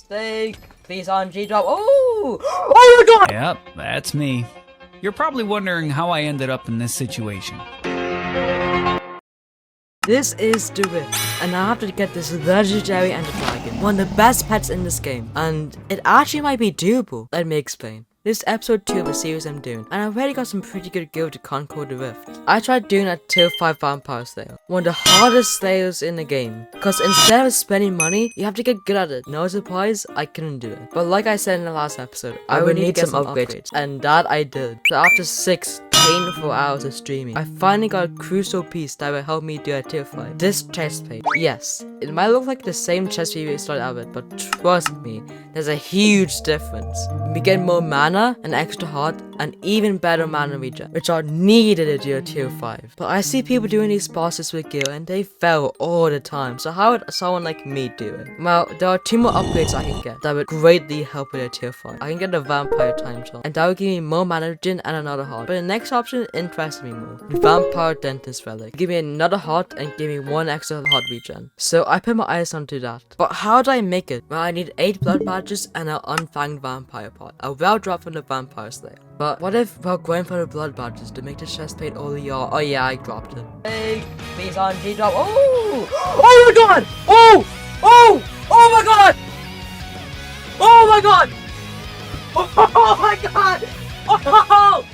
Steak, please on G drop. Oh! Oh my god! Yep, that's me. You're probably wondering how I ended up in this situation. This is Duping, and I have to get this legendary ender dragon, one of the best pets in this game, and it actually might be doable. Let me explain. This is episode 2 of a series I'm doing, and I've already got some pretty good gear to conquer the rift. I tried doing a tier 5 vampire slayer, one of the hardest slayers in the game, because instead of spending money, you have to get good at it. No surprise, I couldn't do it. But like I said in the last episode, I would need some upgrades, and that I did. So after 6 painful hours of streaming, I finally got a crucial piece that will help me do a tier 5. This chest plate. Yes, it might look like the same chest plate we started out with, but trust me, there's a huge difference. We get more mana, an extra heart, and even better mana regen, which are needed to do a tier 5. But I see people doing these bosses with gear and they fail all the time, so how would someone like me do it? Well, there are 2 more upgrades I can get that would greatly help with a tier 5. I can get a vampire time charm, and that will give me more mana regen and another heart. But the next option interests me more. The vampire dentist relic. Give me another heart and give me 1 extra heart regen. So I put my eyes onto that. But how do I make it? Well, I need 8 blood badges and an unfanged vampire pot. A well drop from the vampire slayer. But what if while going for the blood badges to make the chest plate all your— oh yeah, I dropped it. Hey, please on G drop. Oh! Oh my god! Oh! Oh! Oh my god! Oh my god! Oh my god! Oh!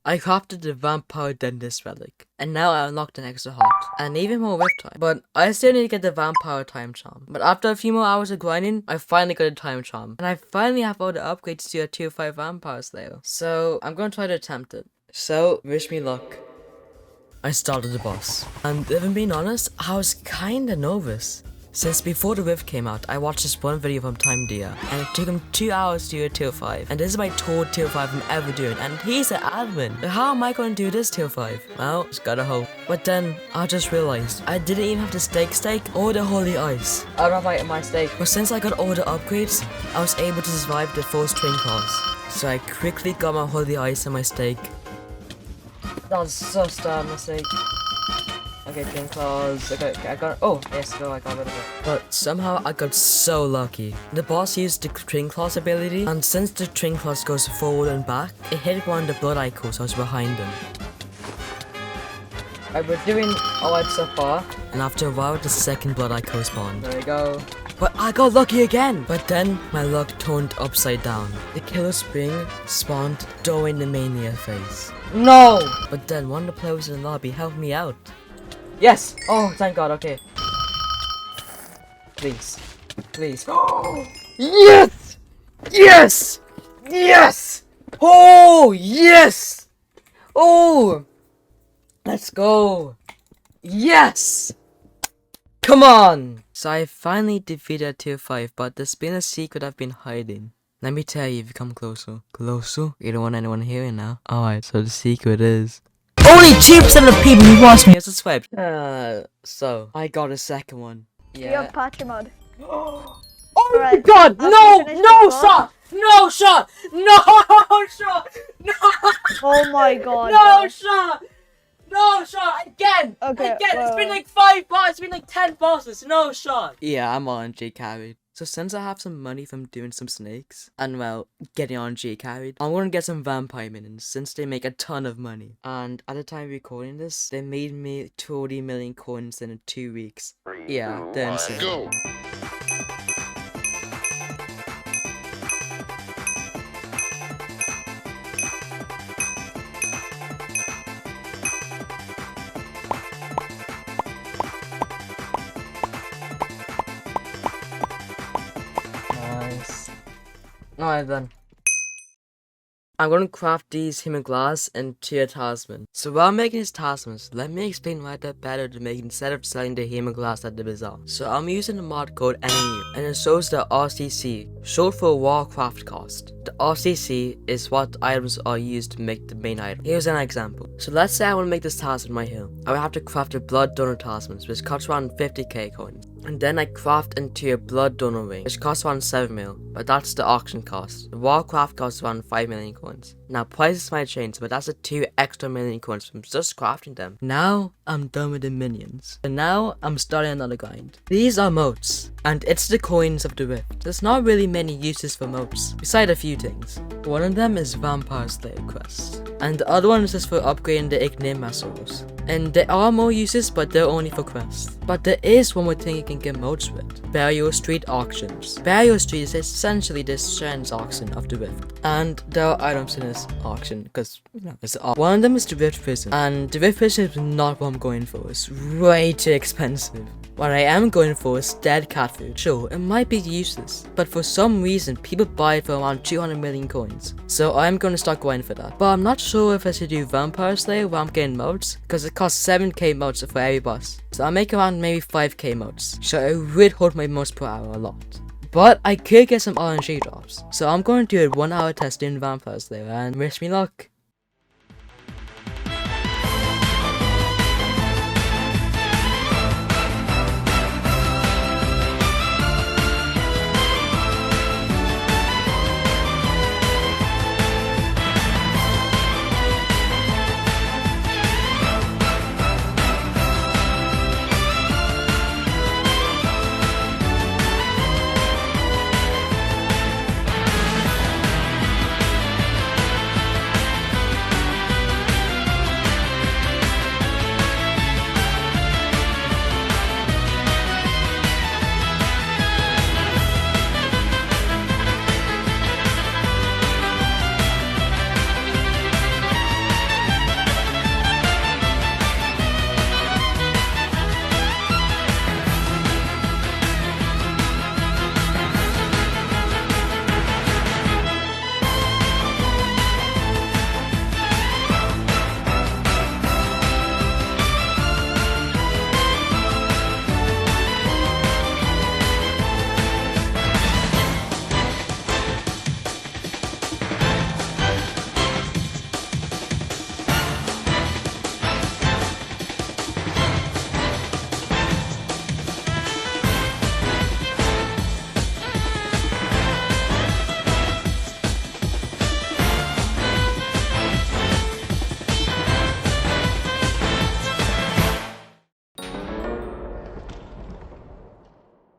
I crafted the vampire dentist relic, and now I unlocked an extra heart, and even more rift time. But I still need to get the vampire time charm. But after a few more hours of grinding, I finally got a time charm, and I finally have all the upgrades to a tier 5 vampire slayer. So I'm gonna try to attempt it. So wish me luck. I started the boss, and if I'm being honest, I was kinda nervous. Since before the Rift came out, I watched this one video from Timedeo, and it took him 2 hours to do a tier 5. And this is my total tier 5 I'm ever doing, and he's an admin. So how am I going to do this tier 5? Well, just gotta hope. But then, I just realized, I didn't even have the steak or the holy ice. I don't like my steak. But since I got all the upgrades, I was able to survive the first twin claws. So I quickly got my holy ice and my steak. That was so stupid mistake. Okay, twin claws. Okay, I got— oh, yes, no, I got rid of it. But somehow I got so lucky. The boss used the twin claws ability, and since the twin claws goes forward and back, it hit one of the blood icons that was behind him. Alright, we're doing alright so far. And after a while, the second blood icon spawned. There we go. But I got lucky again! But then, my luck turned upside down. The killer spring spawned during the mania phase. No! But then one of the players in the lobby helped me out. Yes! Oh, thank god, okay. Please. Please. Yes! Yes! Yes! Oh, yes! Oh! Let's go! Yes! Come on! So I finally defeated tier 5, but there's been a secret I've been hiding. Let me tell you if you come closer. Closer? You don't want anyone hearing now? Alright, so the secret is— only 2% of people who watch me are subscribed. So I got a second one. Yeah. You have patcher mod. Oh my god! No! No shot! No shot! No shot! No! Oh my god. No shot! No shot! Again! Okay. Again! It's been like 5 bosses. It's been like 10 bosses. No shot. Yeah, I'm on G carried. So since I have some money from doing some snakes, and well, getting on G carried, I'm gonna get some vampire minions since they make a ton of money. And at the time of recording this, they made me 20 million coins in 2 weeks. Yeah, they're insane. Go. Alright then. I'm going to craft these human glass into a talisman. So while making these talismans, let me explain why they're better to make instead of selling the human glass at the bazaar. So I'm using the mod code NAU, and it shows the RCC, short for Warcraft cost. The RCC is what items are used to make the main item. Here's an example. So let's say I want to make this talisman right here. I would have to craft a blood donor talisman, which costs around 50k coins. And then I craft into a blood donor ring, which costs around 7 mil, but that's the auction cost. The Warcraft costs around 5 million coins. Now prices might change, but that's a 2 extra million coins from just crafting them. Now I'm done with the minions. And now I'm starting another grind. These are moats, and it's the coins of the rift. There's not really many uses for moats, beside a few things. One of them is Vampire Slayer quests, and the other one is just for upgrading the Ignima souls. And there are more uses, but they're only for quests. But there is one more thing you can get moats with: Burial Street auctions. Burial Street is essentially the Strand's auction of the rift, and there are items in this auction because it's one of them is the rift prison, and the rift prison is not what I'm going for. It's way too expensive. What I am going for is dead cat food. Sure, it might be useless, but for some reason people buy it for around 200 million coins. So I'm going to start going for that. But I'm not sure if I should do Vampire Slayer where I'm getting moats, because it costs 7k moats for every boss. So I'll make around maybe 5k moats. So it would hold my moats per hour a lot. But I could get some RNG drops. So I'm going to do a 1 hour test in Vampire Slayer and wish me luck.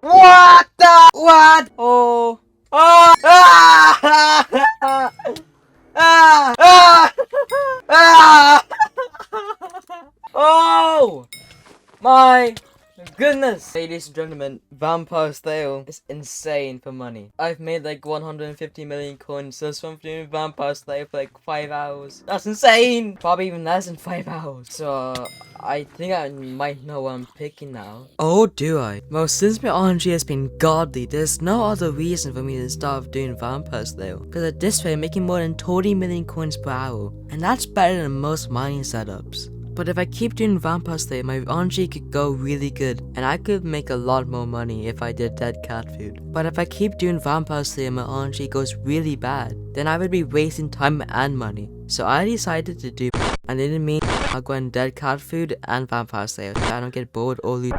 What the? What? Oh. Oh. Ah. Ah. Ah. Ah. Oh. My goodness. Ladies and gentlemen, Vampire Slayer is insane for money. I've made like 150 million coins just from doing Vampire Slayer for like 5 hours. That's insane. Probably even less than 5 hours. So I think I might know what I'm picking now. Oh, do I? Well, since my RNG has been godly, there's no other reason for me to start doing Vampire Slayer. Because at this rate, I'm making more than 20 million coins per hour. And that's better than most mining setups. But if I keep doing Vampire Slayer, my RNG could go really good, and I could make a lot more money if I did dead cat food. But if I keep doing Vampire Slayer, my RNG goes really bad, then I would be wasting time and money. So I decided to do, and it didn't mean I'll go on dead cat food and Vampire Slayer, so I don't get bored or lose.